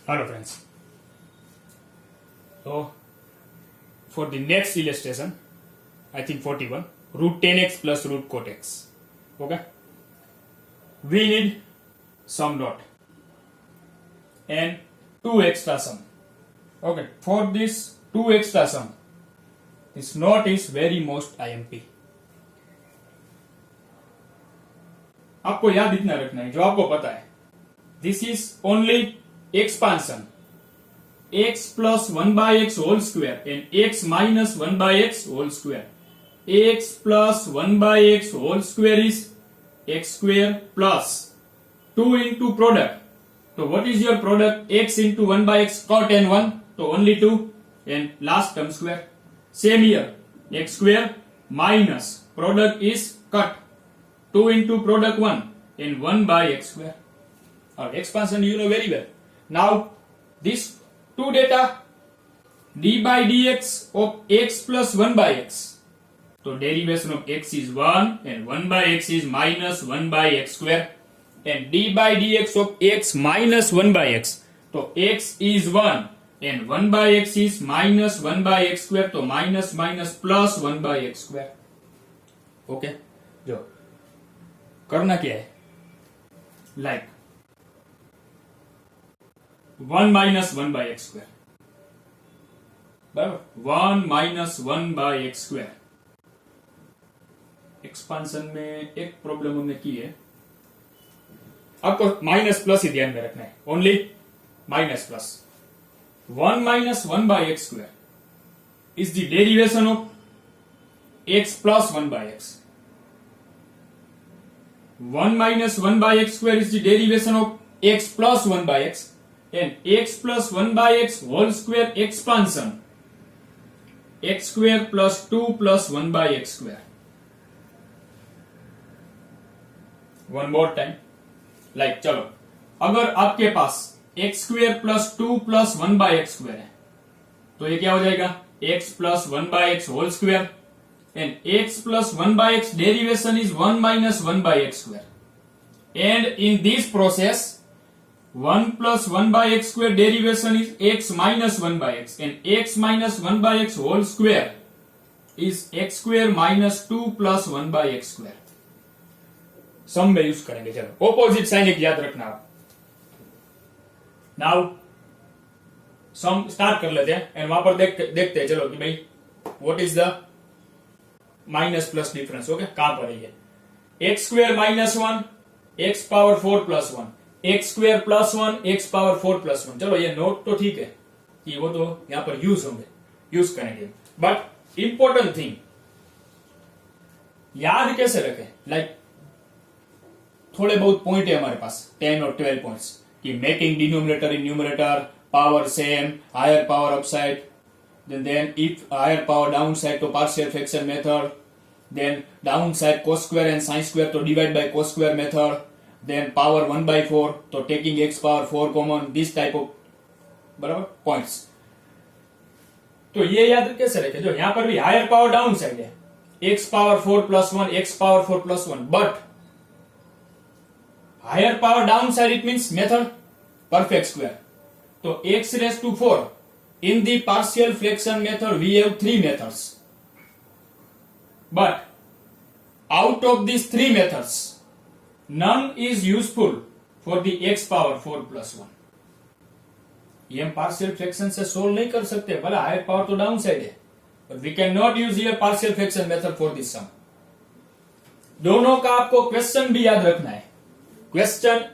Hello friends. So for the next illustration, I think 41, root 10x plus root cot x. Okay. We need sum dot and 2 extra sum. Okay. For this 2 extra sum, this knot is very most IMP. आपको याद इतना रखना है जो आपको पता है. This is only expansion. X plus 1 by x whole square and x minus 1 by x whole square. X plus 1 by x whole square is x square plus 2 into product. So what is your product? X into 1 by x cot and 1. So only 2 and last term square. Same here. X square minus product is cut. 2 into product 1 and 1 by x square. Our expansion you know very well. Now this two data d by dx of x plus 1 by x. So derivation of x is 1 and 1 by x is minus 1 by x square and d by dx of x minus 1 by x. So x is 1 and 1 by x is minus 1 by x square. So minus minus plus 1 by x square. Okay. जो करना क्या है? Like 1 minus 1 by x square. बराबर 1 minus 1 by x square. Expansion में एक problem हमने की है, आपको माइनस प्लस ही ध्यान में रखना है. Only minus plus. 1 minus 1 by x square is the derivation of x plus 1 by x. 1 minus 1 by x square is the derivation of x plus 1 by x and x plus 1 by x whole square expansion x square plus 2 plus 1 by x square. One more time. Like चलो अगर आपके पास x square plus 2 plus 1 by x square है तो ये क्या हो जाएगा? x plus 1 by x whole square and x plus 1 by x derivation is 1 minus 1 by x square. And in this process 1 plus 1 by x square derivation is x minus 1 by x and x minus 1 by x whole square is x square minus 2 plus 1 by x square. सम में use करेंगे. चलो opposite sign एक याद रखना आप. Now some start कर लेते हैं एंड वहां पर देखते हैं चलो कि भाई what is the minus plus difference. Okay, कहां पर है ये? X square minus 1 x power 4 plus 1 x square plus 1 x power 4 plus 1. चलो ये नोट तो ठीक है कि वो तो यहां पर यूज होंगे, यूज करेंगे, बट इंपॉर्टेंट थिंग याद कैसे रखें? लाइक थोड़े बहुत पॉइंट है हमारे पास 10 और 12 पॉइंट्स कि making denominator in numerator, power same, higher power upside, then if higher power downside to partial fraction method, then downside cos square and sin square to divide by cos square method, then power 1 by 4 to taking x power 4 common, this type of बराबर points. तो ये याद कैसे रखे? जो यहां पर भी हायर पावर डाउन साइड है x power 4 plus 1 x power 4 plus 1, but higher power down side it means method perfect square. तो x raised to 4 in the partial fraction method we have 3 methods, but out of these 3 methods none is useful for the x power 4 plus 1. ये हम partial fraction से solve नहीं कर सकते, भले higher power तो down side है, but we cannot use here partial fraction method for this sum. दोनों का आपको क्वेश्चन भी याद रखना है. Question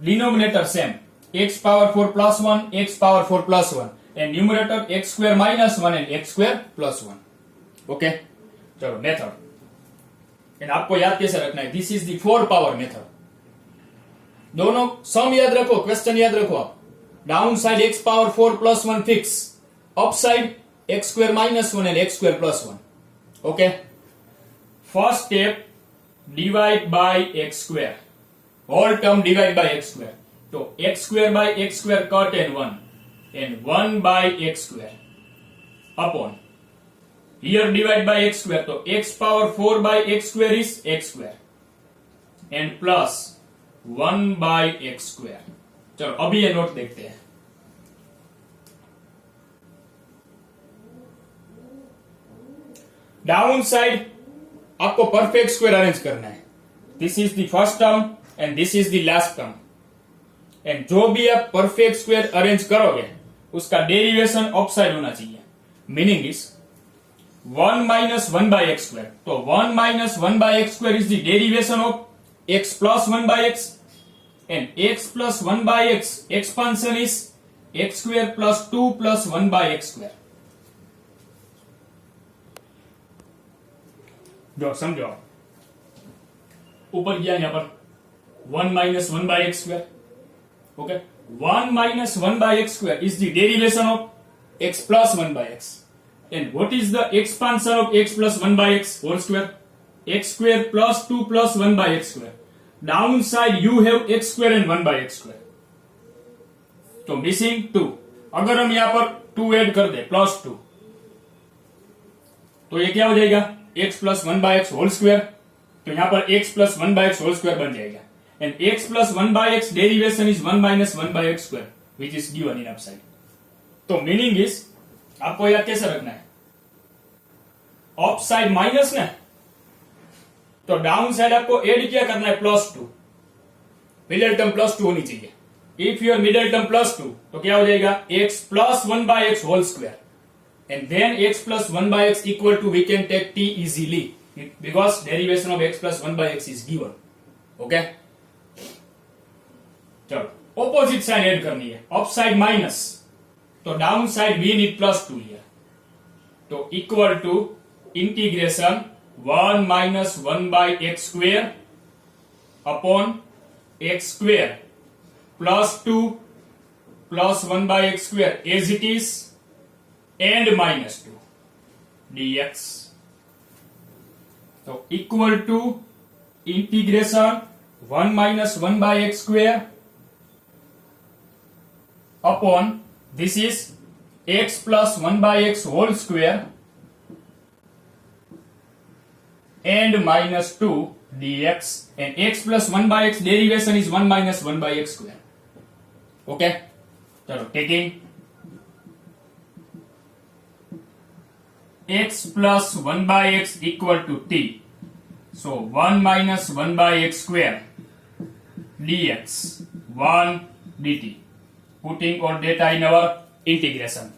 denominator same x power 4 plus 1 x power 4 plus 1 and numerator x square minus 1 and x square plus 1. Okay, चलो method and आपको याद कैसे रखना है? This is the 4 power method. दोनों सम याद रखो, क्वेश्चन याद रखो आप. Down side x power 4 plus 1 fix, up side x square minus 1 and x square plus 1. Okay, first step divide by x square, whole term divide by x square. तो x square by x square cut and 1 and 1 by x square upon here divide by x square, so x power 4 by x square is x square and plus 1 by x square. चलो अभी ये note देखते हैं. Down side आपको perfect square arrange करना है. This is the first term and this is the last term. And जो भी आप परफेक्ट स्क्वायर अरेंज करोगे उसका डेरिवेशन अप साइड होना चाहिए. Meaning is 1 minus 1 by x square. तो 1 minus 1 by x square is the derivation of x plus 1 by x, and x plus 1 by x expansion is x square plus 2 plus 1 by x square. जो समझो ऊपर गया यहां पर 1 minus 1 by x square. Okay, 1 minus 1 by x square is the derivation of x plus 1 by x. And what is the expansion of x plus 1 by x whole square? X square plus 2 plus 1 by x square. Downside you have x square and 1 by x square. तो missing 2. अगर हम यहां पर 2 add कर दे plus 2 तो ये क्या हो जाएगा? x plus 1 by x whole square. तो यहां पर x plus 1 by x whole square बन जाएगा. And x plus 1 by x derivation is 1 minus 1 by x square which is given in upside. तो मीनिंग इज आपको याद कैसे रखना है? अप साइड माइनस ना, तो डाउन साइड आपको एड क्या करना है? प्लस 2. मिडिल टर्म प्लस 2 होनी चाहिए. If your middle term plus 2 तो क्या हो जाएगा? x plus 1 by x whole square. And then x plus 1 by x equal to we can take t easily because derivation of x plus 1 by x is given. Okay, चलो opposite side add करनी है. Up side minus, तो down side we need plus 2 लिया. तो equal to integration 1 minus 1 by x square upon x square plus 2 plus 1 by x square as it is and minus 2 dx. So equal to integration 1 minus 1 by x square upon this is x plus 1 by x whole square and minus 2 dx, and x plus 1 by x derivation is 1 minus 1 by x square. Okay, चलो taking x plus 1 by x equal to t, so 1 minus 1 by x square dx 1 dt. Putting all data in our integration,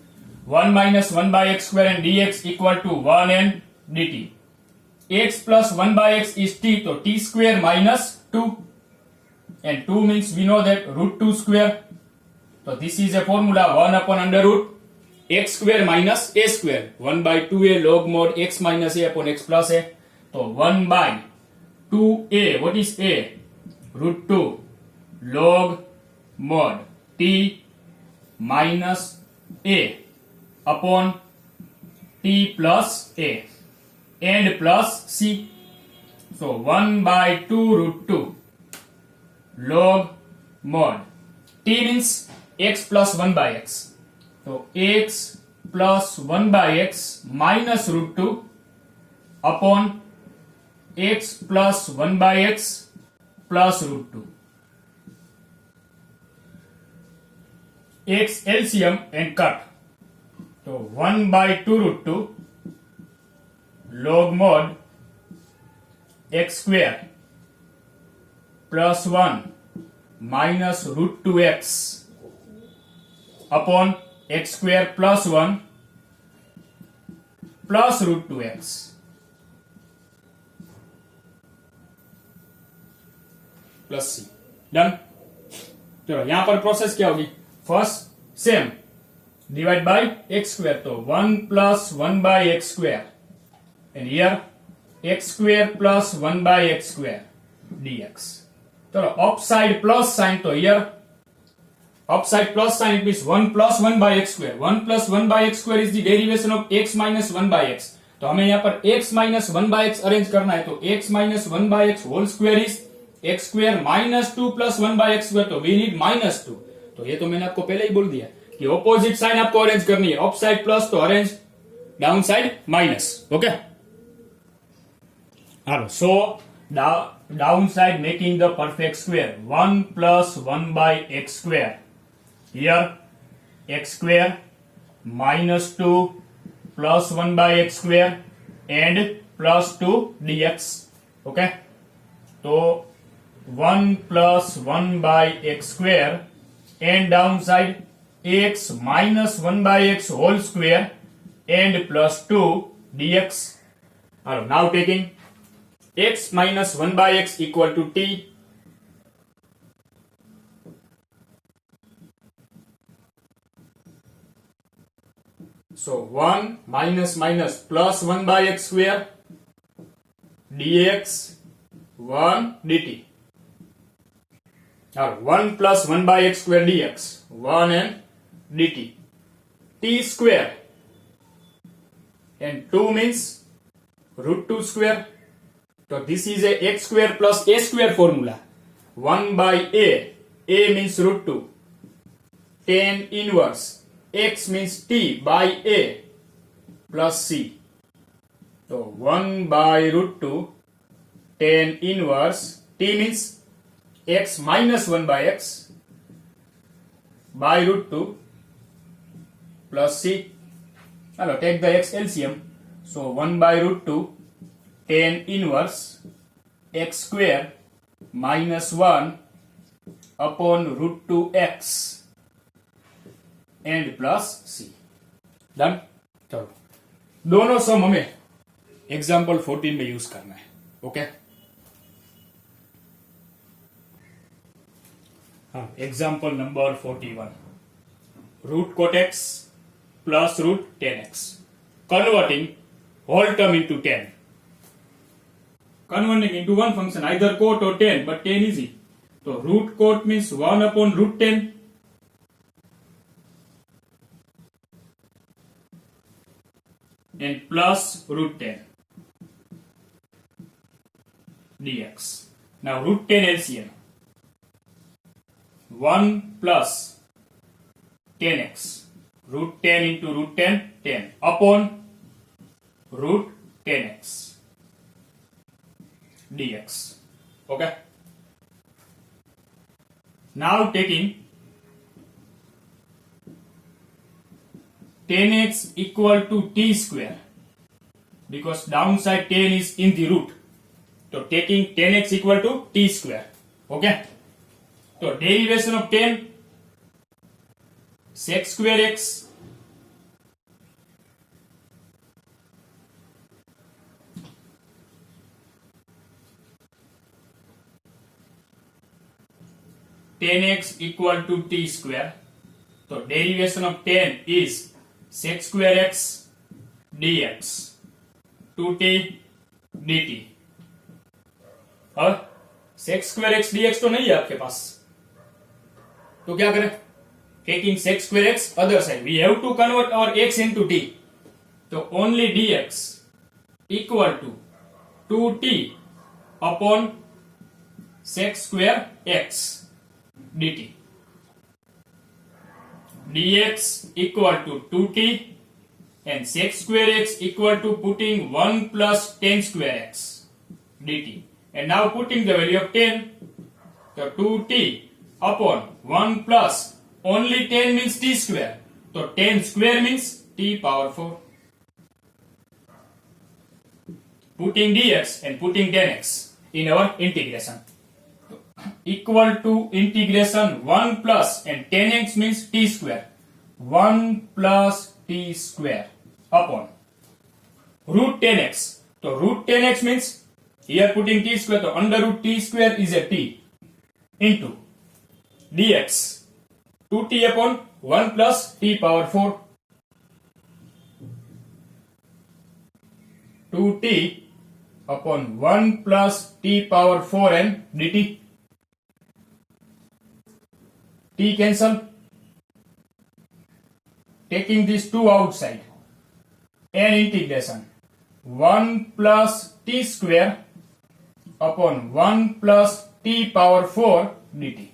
1 minus 1 by x square and dx equal to 1 and dt. x plus 1 by x is t, so t square minus 2, and 2 means we know that root 2 square. So this is a formula 1 upon under root x square minus a square, 1 by 2a log mod x minus a upon x plus a. So 1 by 2a, what is a? Root 2 log mod t minus a upon t plus a and plus c. So 1 by 2 root 2 log mod t means x plus 1 by x. So x plus 1 by x minus root 2 upon x plus 1 by x plus root 2. X LCM and cut. So 1 by 2 root 2 log mod x square plus 1 minus root 2x upon x square plus 1 plus root 2x. Plus C. Done. चलो यहां पर process क्या होगी? First same divide by x square, तो 1 plus 1 by x square and here x square plus 1 by x square dx. चलो upside plus sign, तो here upside plus sign it means 1 plus 1 by x square. 1 plus 1 by x square is the derivation of x minus 1 by x. तो हमें यहाँ पर x minus 1 by x arrange करना है, तो x minus 1 by x whole square is x square minus 2 plus 1 by x square, तो we need minus 2. तो ये तो मैंने आपको पहले ही बोल दिया कि ऑपोजिट साइन आपको अरेंज करनी है. अपसाइड प्लस तो arrange down side minus. Okay, hello, so downside making the perfect square 1 plus 1 by x square, here x square minus 2 plus 1 by x square and plus 2 dx. Okay, so 1 plus 1 by x square and downside x minus 1 by x whole square and plus 2 dx. Now taking x minus 1 by x equal to t. So 1 minus minus plus 1 by x square dx 1 dt. Now 1 plus 1 by x square dx 1 and dt. T square and 2 means root 2 square. So this is a x square plus a square formula. 1 by a means root 2. Tan inverse x means t by a plus c. So 1 by root 2 tan inverse t means x minus 1 by x by root 2 plus c. Take the x LCM. So 1 by root 2 tan inverse x square minus 1 upon root 2x and plus C. Done. चलो दोनों सम हमें example 14 में use करना है. Okay, हाँ, example number 41. Root cot x plus root 10x converting whole term into 10. Converting into one function, either cot or tan, but tan easy. So root cot means 1 upon root 10. And plus root 10 dx. Now root 10 LCM. 1 plus 10x. Root 10 into root 10, 10 upon root 10x dx. Okay. Now taking 10x equal to t square because downside 10 is in the root. So taking 10x equal to t square. Okay. So derivation of 10 sec square x (10x equal to t square). So derivation of 10 is sec square x dx 2t dt. अब sec square x dx तो नहीं है आपके पास, तो क्या करें? Taking sec square x other side, we have to convert our x into t. So only dx equal to 2t upon sec square x dt. Dx equal to 2t and sec square x equal to putting 1 plus 10 square x dt. And now putting the value of 10, so 2t upon 1 plus only 10 means t square. So 10 square means t power 4. Putting dx and putting 10x in our integration. Equal to integration 1 plus and 10x means t square. 1 plus t square upon root 10x. So root 10x means here putting t square, so under root t square is a t into dx 2t upon 1 plus t power 4. 2t upon 1 plus t power 4 and dt. T cancel. Taking these two outside and integration 1 plus t square upon 1 plus t power 4 dt.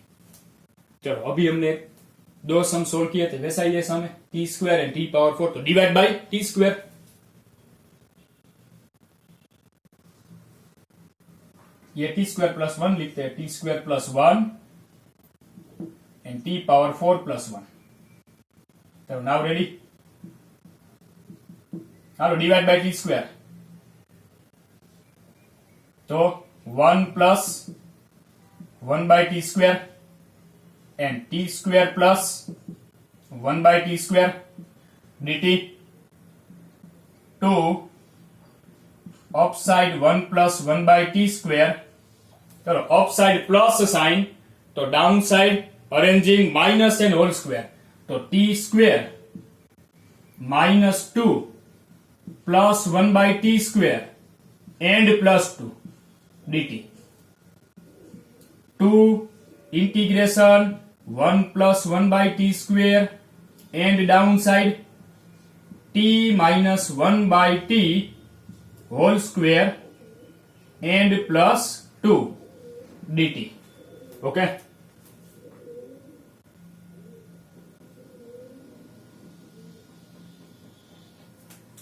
चलो अभी हमने दो सम solve किए थे, वैसा ही ये सम है t square and t power 4, तो डिवाइड बाय t स्क्वायर. ये t स्क्वायर प्लस 1 लिखते हैं, t square plus 1 and t power 4 plus 1. So now ready? Now divide by t square. तो 1 plus 1 by t square and t square plus 1 by t square dt. 2 upside 1 plus 1 by t square. चलो upside plus sign, तो downside arranging minus and whole square, तो t square minus 2 plus 1 by t square and plus 2 dt. 2 integration 1 plus 1 by t square and downside t minus 1 by t whole square and plus 2 dt. Okay.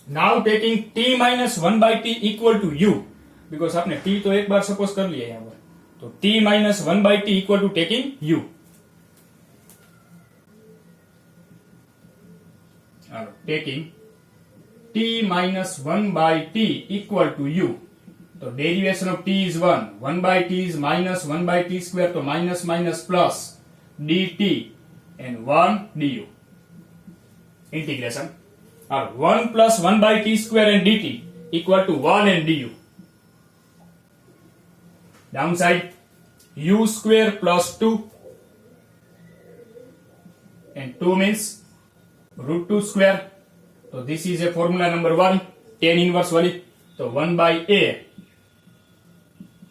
Now taking t minus 1 by t equal to u, because आपने t तो एक बार suppose कर लिया यहाँ पर, तो t minus 1 by t equal to taking u. Taking t minus 1 by t equal to u. So derivation of t is 1. 1 by t is minus 1 by t square, so minus minus plus dt and 1 du. Integration. 1 plus 1 by t square and dt equal to 1 and du. Downside u square plus 2 and 2 means root 2 square. So this is a formula number 1, tan inverse wali. So 1 by a,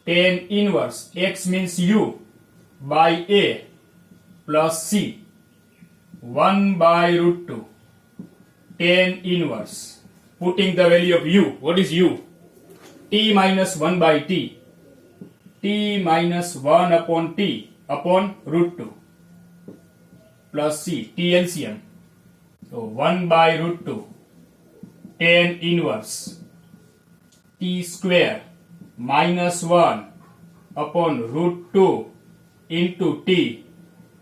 tan inverse x means u by a plus c, 1 by root 2, tan inverse. Putting the value of u, what is u? T minus 1 by t, t minus 1 upon t upon root 2 plus c, t LCM. So 1 by root 2 tan inverse t square minus 1 upon root 2 into t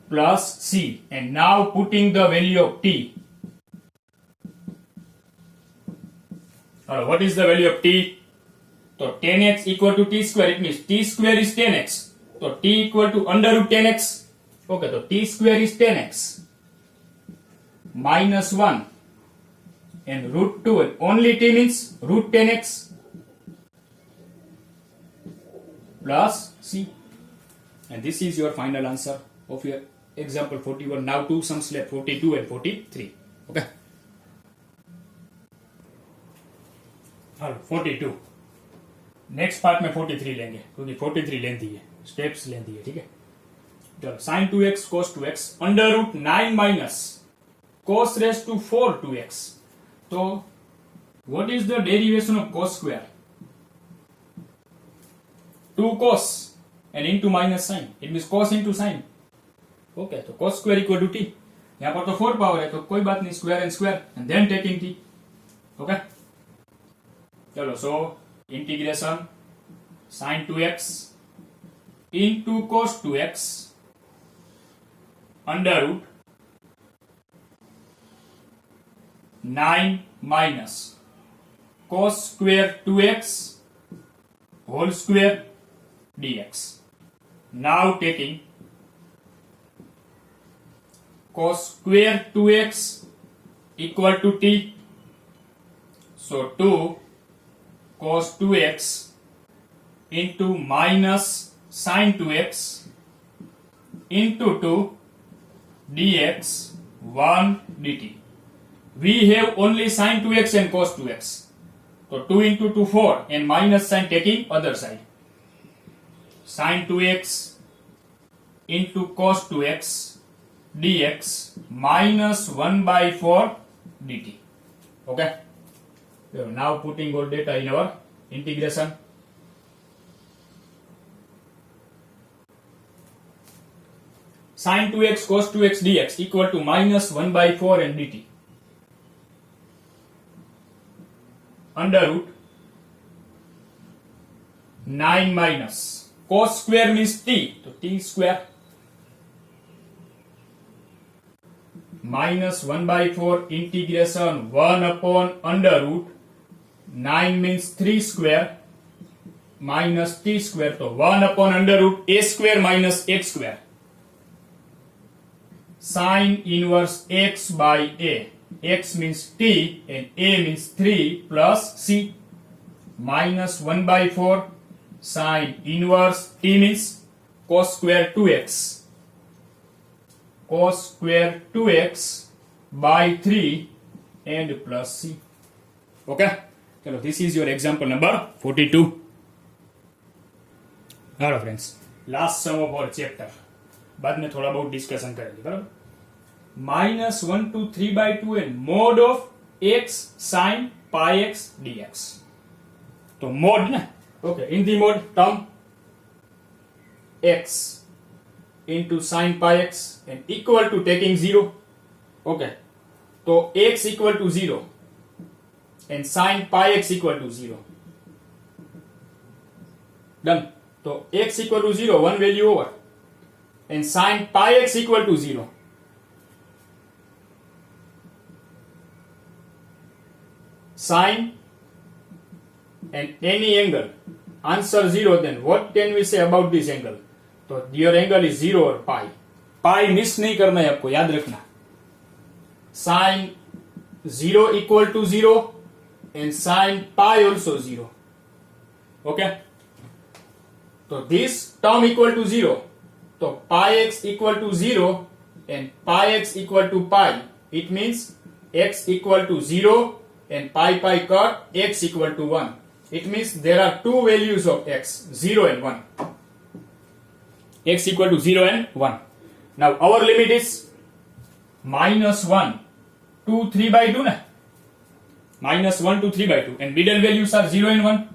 plus c, and now putting the value of t. What is the value of t? So tan x equal to t square, it means t square is tan x, so t equal to under root tan x. Okay, so t square is tan x minus 1 and root 2, and only t means root 10x plus c, and this is your final answer of your example 41. Now two sums left, 42 and 43. Okay. 42 next part में 43 लेंगे, क्योंकि 43 lengthy है, steps lengthy है. ठीक है, चलो sin 2x cos 2x under root 9 minus cos raised to 4 2x. तो what is the derivation of cos square? 2 cos and into minus sin, it means cos into sin. Okay, तो cos square equal to t. यहाँ पर तो 4 power है, तो कोई बात नहीं, square and square and then taking t. Okay, चलो, so integration sin 2x into cos 2x under root 9 minus cos square 2x whole square dx. Now taking cos square 2x equal to t, so 2 cos 2x into minus sin 2x into 2 dx 1 dt. We have only sin 2x and cos 2x. So 2 into 2 4 and minus sign taking other side. Sin 2x into cos 2x dx minus 1 by 4 dt. Okay. So now putting all data in our integration. Sin 2x cos 2x dx equal to minus 1 by 4 and dt. Under root 9 minus cos square means t, so t square minus 1 by 4 integration 1 upon under root 9 means 3 square minus t square. So 1 upon under root a square minus x square. Sine inverse x by a. X means t and a means 3 plus c. Minus 1 by 4. Sine inverse t means cos square 2x. Cos square 2x by 3 and plus c. Okay? So this is your example number 42. Hello friends. Last sum of our chapter. बाद में थोड़ा बहुत discussion करेंगे बराबर. Minus 1 to 3 by 2 and mod of x sin pi x dx. तो mod ना. Okay. In the mod term x into sin pi x and equal to taking 0. Okay. तो x equal to 0 and sin pi x equal to 0. Done. तो x equal to 0, one value over, and sin pi x equal to 0. Sine and any angle, answer 0, then what can we say about this angle? तो your angle is 0 or pi. Pi miss नहीं करना है आपको, याद रखना. Sin 0 equal to 0 and sin pi also 0. Okay? So this term equal to 0. So pi x equal to 0 and pi x equal to pi. It means x equal to 0 and pi cut x equal to 1. It means there are two values of x, 0 and 1. X equal to 0 and 1. Now our limit is minus 1 to 3 by 2 ना? Minus 1 to 3 by 2 and middle values are 0 and 1.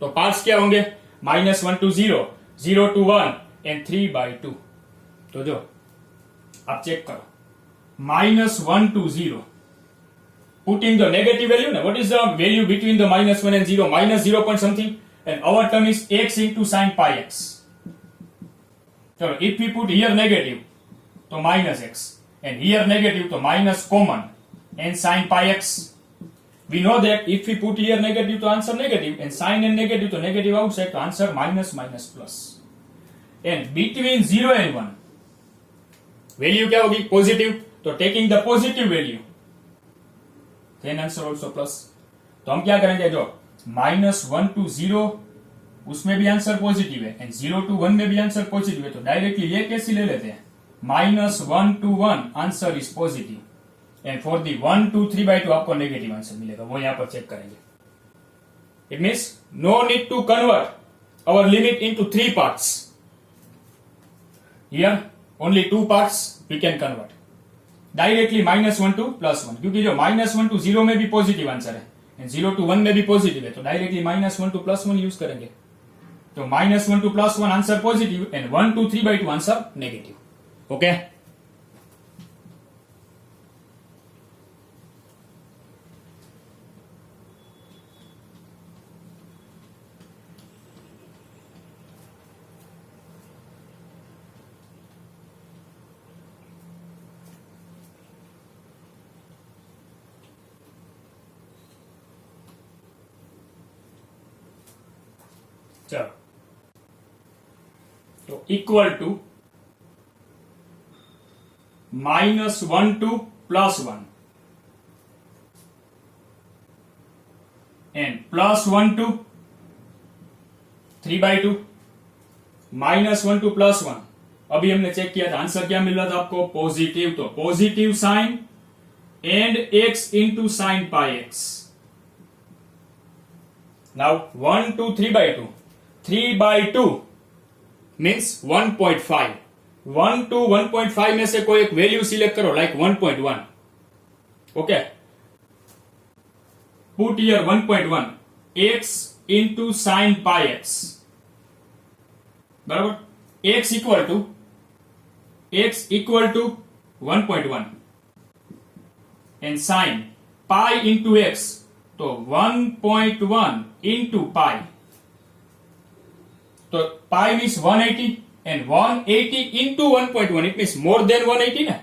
तो parts क्या होंगे? minus 1 to 0, 0 to 1 and 3 by 2. तो जो आप check करो, minus 1 to 0. Put in the negative value ना. What is the value between the minus 1 and 0? Minus 0 point something, and our term is x into sin pi x. So if we put here negative, तो minus x, and here negative, तो minus common, and sin pi x. We know that if we put here negative to answer negative and sign and negative to negative outside to answer minus minus plus. And between 0 and 1 value क्या होगी? Positive. तो taking the positive value then answer also plus. तो हम क्या करेंगे? जो minus 1 to 0 उसमें भी आंसर पॉजिटिव है and 0 to 1 में भी आंसर पॉजिटिव है, तो डायरेक्टली ये कैसे ले लेते हैं? minus 1 to 1 answer is positive and for the 1 2 3 by 2 आपको नेगेटिव आंसर मिलेगा, वो यहां पर चेक करेंगे. It means no need to convert our limit into 3 parts. Here only 2 parts we can convert. Directly minus 1 to plus 1, क्योंकि जो minus 1 to 0 में भी पॉजिटिव आंसर है and 0 to 1 में भी पॉजिटिव है, तो directly minus 1 to plus 1 use करेंगे. तो minus 1 to plus 1 answer positive and 1 2 3 by 2 answer negative. Okay? चलो, तो equal to minus 1 to plus 1 and plus 1 to 3 by 2 minus 1 to plus 1. अभी हमने चेक किया था, आंसर क्या मिल रहा था आपको? पॉजिटिव. तो positive sine and x into sin pi x. Now 1 to 3 by 2. 3 by 2 means 1.5. 1 to 1.5 में से कोई एक वैल्यू सिलेक्ट करो, like 1.1. Okay. Put here 1.1. x into sin pi x. बराबर? x equal to 1.1 and sin pi into x, तो 1.1 into pi. तो pi means 180 and 180 into 1.1, it means more than 180 ना.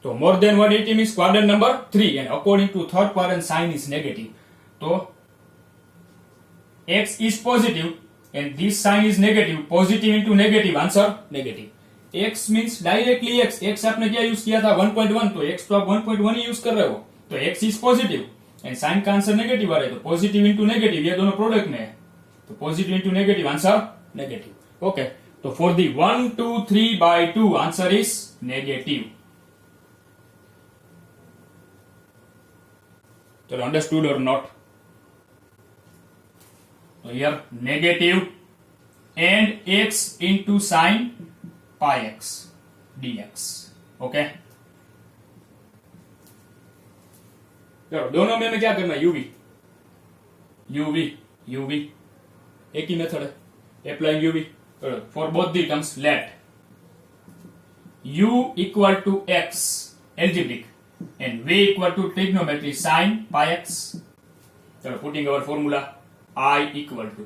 तो more than 180 means quadrant number 3 and according to third quadrant sign is negative. तो x is positive and this sign is negative, positive into negative, answer negative. x means directly x. x आपने क्या use किया था 1.1, तो x तो आप 1.1 ही use कर रहे हो, तो x is positive and sine का आंसर नेगेटिव आ रहा है, तो पॉजिटिव इंटू नेगेटिव ये दोनों प्रोडक्ट में है, तो positive into negative answer negative. Okay, तो for the 1 2 3 by 2 answer is negative. चलो, अंडरस्टूड और नॉट? तो here negative and x into sin pi x dx. Okay, चलो दोनों में क्या करना है, यूवी यूवी यूवी एक ही मेथड है, applying UV. For both the terms let u equal to x algebraic and v equal to trigonometry sin pi x. चलो, putting our formula I equal to,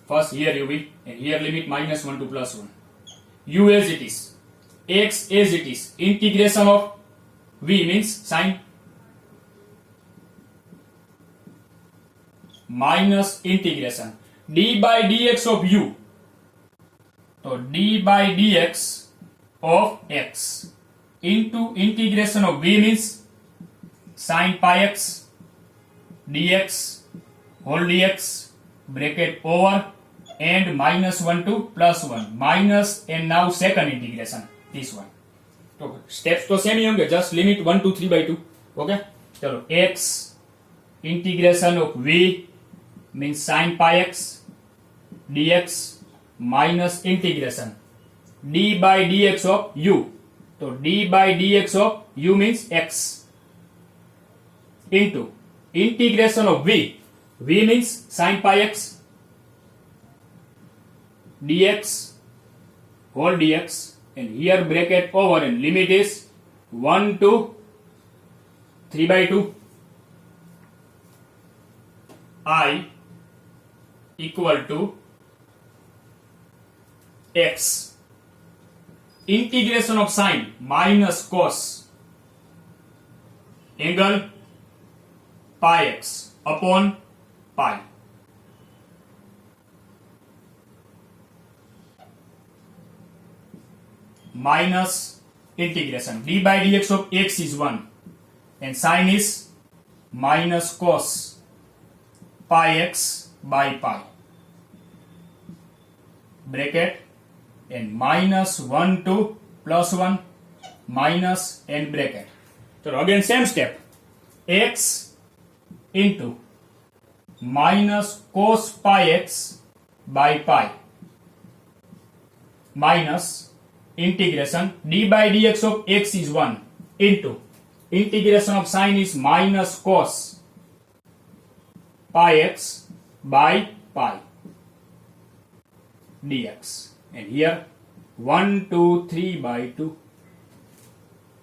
first here uv and here limit -1 to +1, u as it is, x as it is, integration of v means sin minus integration d by dx of u, so d by dx of x into integration of v means sin pi x dx whole dx bracket over and -1 to +1 minus and now second integration this one. तो steps तो same ही होंगे, just limit 1 2 3 by 2. Okay, चलो x integration of v means sin pi x dx minus integration d by dx of u, तो d by dx of u means x into integration of v means sin pi x dx whole dx and here bracket over and limit is 1 to 3 by 2 I equal to x integration of sin minus cos angle pi x upon pi. Minus integration d by dx of x is 1 and sin is minus cos pi x by pi bracket and -1 to +1 minus and bracket. So again same step, x into minus cos pi x by pi minus integration d by dx of x is 1 into integration of sin is minus cos pi x by pi dx and here 1 2 3 by 2.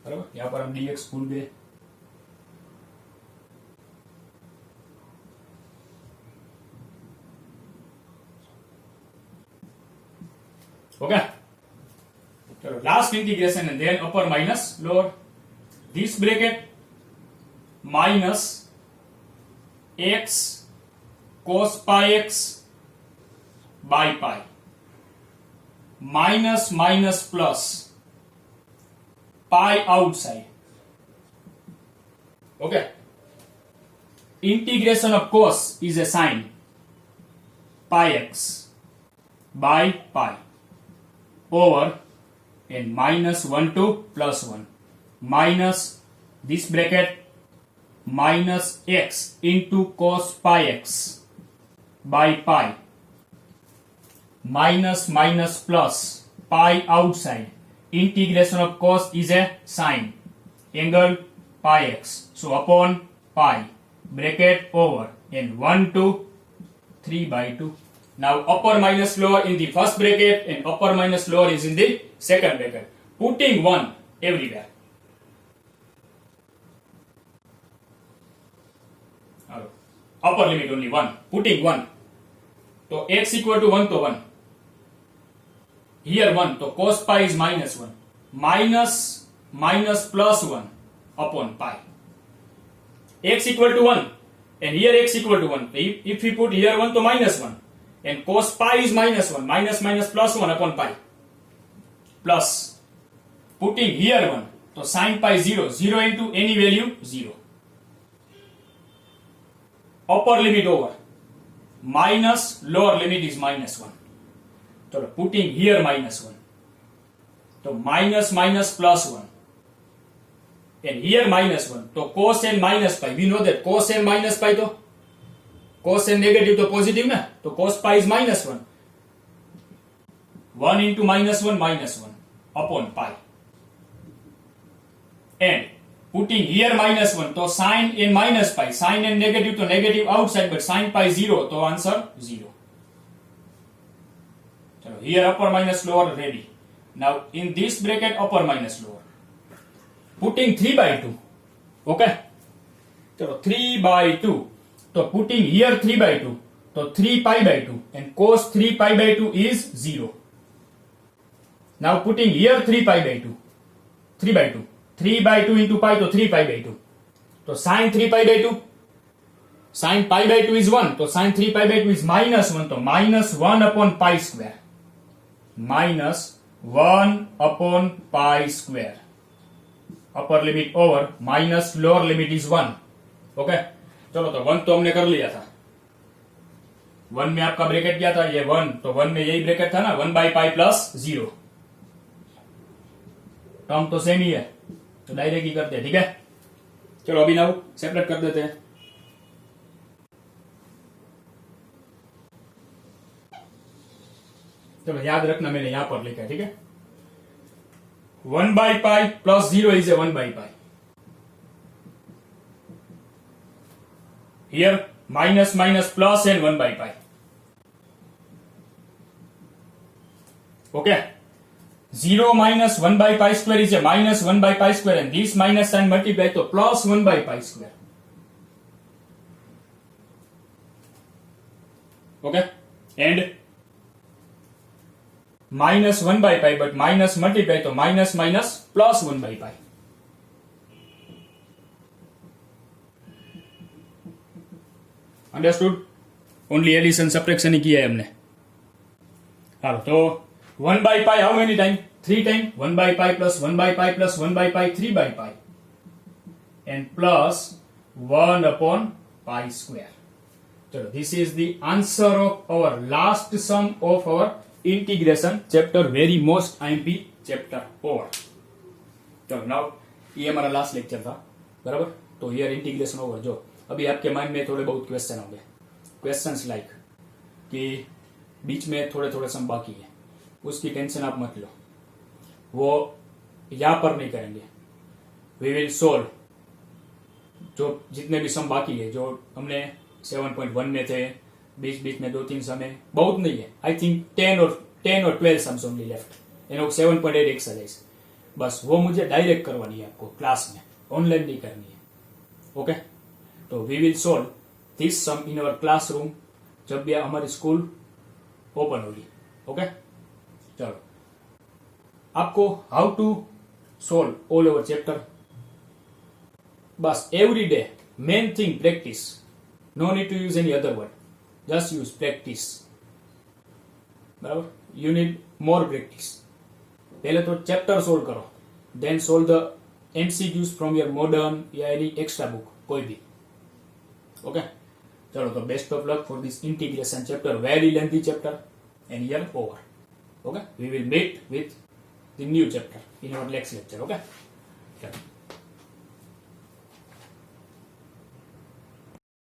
बराबर, यहां पर हम dx भूल गए. Okay, so last integration and then upper minus lower. This bracket minus x cos pi x by pi minus minus plus pi outside. Okay, integration of cos is a sine pi x by pi over and -1 to +1 minus this bracket minus x into cos pi x by pi minus minus plus pi outside. Integration of cos is a sine angle pi x, so upon pi bracket over and 1 to 3 by 2. Now upper minus lower in the first bracket and upper minus lower is in the second bracket. Putting 1 everywhere. Upper limit only 1. Putting 1. So x equal to 1 to 1. Here 1. So cos pi is -1. Minus plus 1 upon pi. X equal to 1. And here x equal to 1. If we put here 1 to -1. and cos pi is minus 1. Minus minus plus 1 upon pi. Plus, putting here 1. So sin pi 0. 0 into any value 0. Upper limit over. Minus lower limit is minus 1. So putting here minus 1. So minus minus plus 1. And here minus 1. So cos n minus pi. We know that cos n minus pi to cos n negative to positive na. So cos pi is minus 1. 1 into minus 1 upon pi. And putting here minus 1. So sin n minus pi. Sin n negative to negative outside, but sin pi 0. So answer 0. So here upper minus lower ready. Now in this bracket upper minus lower. Putting 3 by 2. Okay. So 3 by 2. So putting here 3 by 2. So 3 pi by 2. And cos 3 pi by 2 is 0. Now putting here 3 pi by 2. 3 by 2. 3 by 2 into pi, so 3 pi by 2. So sin 3 pi by 2. Sin pi by 2 is 1. So sin 3 pi by 2 is minus 1. So minus 1 upon pi square. Minus 1 upon pi square. Upper limit over. Minus lower limit is 1. Okay चलो तो 1 तो हमने कर लिया था. 1 में आपका bracket क्या था? ये 1. तो 1 में यही ब्रैकेट था ना, 1 बाई पाई प्लस 0. टर्म तो सेम ही है, तो डायरेक्ट ही करते हैं. ठीक है, चलो अभी नाउ सेपरेट कर देते हैं. चलो याद रखना, मैंने यहां पर लिखा है. ठीक है, 1 by pi plus 0 is a 1 by pi. Here minus minus plus and 1 by pi. Okay. 0 minus 1 by pi square is a minus 1 by pi square, and this minus sign multiply to plus 1 by pi square. Okay. And minus 1 by pi, but minus multiply to minus minus plus 1 by pi. Understood. Only addition subtraction ही किया है हमने. Hello तो 1 by pi how many time? 3 time. 1 by pi plus 1 by pi plus 1 by pi 3 by pi and plus 1 upon pi square. चलो this is the answer of our last sum of our integration chapter, very most IMP chapter over. चलो now ये हमारा last lecture था, बराबर. तो here integration over. जो अभी आपके माइंड में थोड़े बहुत क्वेश्चन होंगे, क्वेश्चंस लाइक कि बीच में थोड़े थोड़े सम बाकी है, उसकी टेंशन आप मत लो, वो यहां पर नहीं करेंगे. वी विल सोल्व जो जितने भी सम बाकी है, जो हमने 7.1 में थे, बीच बीच में 2-3 सम है, बहुत नहीं है. आई थिंक 10 और 12 सम्स ओनली लेफ्ट. 7.8 एक्सरसाइज, बस वो मुझे डायरेक्ट करवानी है आपको क्लास में, ऑनलाइन नहीं करनी है. ओके, तो we will solve this sum in our classroom जब भी हमारी स्कूल ओपन होगी. ओके, चलो आपको how to solve all over chapter, बस every day main thing practice. No need to use any other word, just use practice. बराबर, you need more practice. पहले तो चैप्टर सोल्व करो, then solve the MCQs from your modern या any extra book, कोई भी. Okay, चलो तो best of luck for this integration chapter, very lengthy chapter and here over. Okay, we will meet with the new chapter in our next lecture. Okay, चलो.